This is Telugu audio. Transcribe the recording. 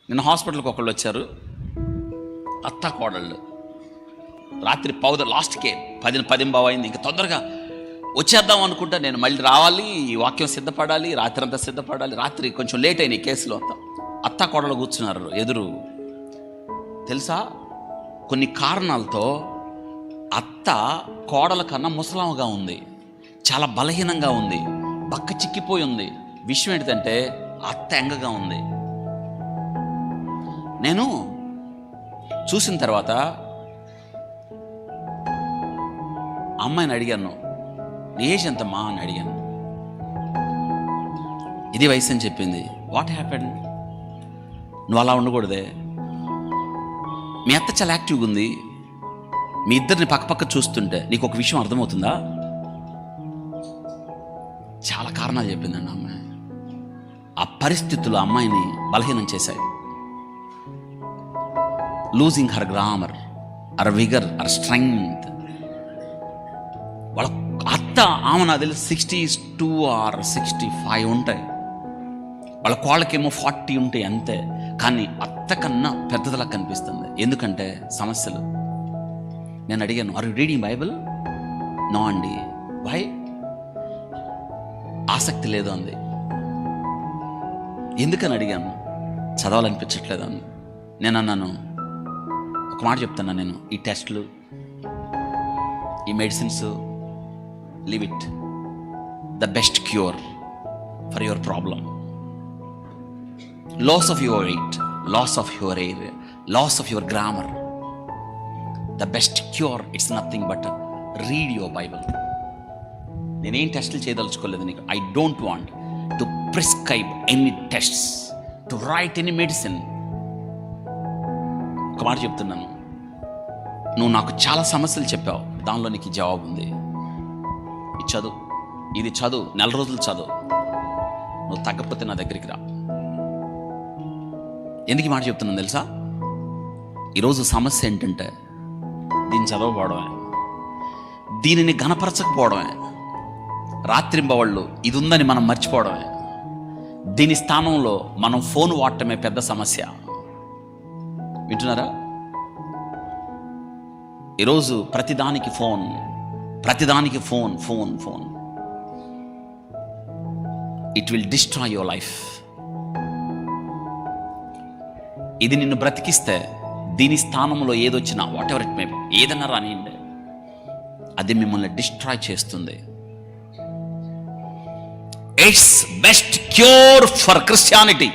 నిన్న హాస్పిటల్కి ఒకళ్ళు వచ్చారు, అత్తా కోడళ్ళు. రాత్రి లాస్ట్కే 10:10 అయింది. ఇంకా తొందరగా వచ్చేద్దాం అనుకుంటా. నేను మళ్ళీ రావాలి, ఈ వాక్యం సిద్ధపడాలి, రాత్రి అంతా సిద్ధపడాలి. రాత్రి కొంచెం లేట్ అయింది కేసులో. అత్తా కోడలు కూర్చున్నారు ఎదురు. తెలుసా, కొన్ని కారణాలతో అత్త కోడల కన్నా ముసలాముగా ఉంది, చాలా బలహీనంగా ఉంది, బక్క చిక్కిపోయి ఉంది. విషయం ఏంటంటే అత్త ఎంగగా ఉంది. నేను చూసిన తర్వాత అమ్మాయిని అడిగాను, నీ ఏజ్ ఎంతమ్మా అని అడిగాను. ఇది వయసు అని చెప్పింది. What happened? నువ్వు అలా ఉండకూడదే, మీ అత్త చాలా యాక్టివ్గా ఉంది, మీ ఇద్దరిని పక్కపక్క చూస్తుంటే నీకు ఒక విషయం అర్థమవుతుందా? చాలా కారణాలు చెప్పిందండి అమ్మాయి. ఆ పరిస్థితులు అమ్మాయిని బలహీనం చేశాయి. Losing her grammar, her vigour, her strength. వాళ్ళ అత్త ఆమె నాకు తెలిసి 62 or 65 ఉంటాయి, వాళ్ళ కోళ్ళకేమో 40 ఉంటాయి అంతే. కానీ అత్త కన్నా పెద్దదిలా కనిపిస్తుంది. ఎందుకంటే సమస్యలు. నేను అడిగాను, are you reading Bible? No అండి. వై? ఆసక్తి లేదు అంది. ఎందుకని అడిగాను. చదవాలనిపించట్లేదు అంది. నేను అన్నాను, ఒక మాట చెప్తున్నా, నేను ఈ టెస్ట్లు, ఈ medicines, leave it. The best cure for your problem, loss of your weight, loss of your hair, loss of your grammar, the best cure it's nothing but read your Bible. నేనేం టెస్టులు చేయదలుచుకోలేదు నీకు. I don't want to prescribe any tests, to write any medicine. ఒక మాట చెప్తున్నాను, నువ్వు నాకు చాలా సమస్యలు చెప్పావు, దానిలో నీకు జవాబు ఉంది. ఇది చదువు, 4 రోజులు చదువు. నువ్వు తగ్గకపోతే నా దగ్గరికి రా. ఎందుకు ఈ మాట చెప్తున్నాను తెలుసా? ఈరోజు సమస్య ఏంటంటే దీన్ని చదవకపోవడమే, దీనిని ఘనపరచకపోవడమే, రాత్రింబవళ్ళు ఇది ఉందని మనం మర్చిపోవడమే. దీని స్థానంలో మనం ఫోన్ వాడటమే పెద్ద సమస్య. వింటున్నారా? ఈరోజు ప్రతిదానికి ఫోన్, ప్రతిదానికి phone phone phone. It will destroy your life. ఇది నిన్ను బ్రతికిస్తే దీని స్థానంలో ఏదొచ్చినా, వాట్ ఎవర్ ఇట్ మే, ఏదన్నా రానియండి, అది మిమ్మల్ని డిస్ట్రాయ్ చేస్తుంది. It's best cure for Christianity.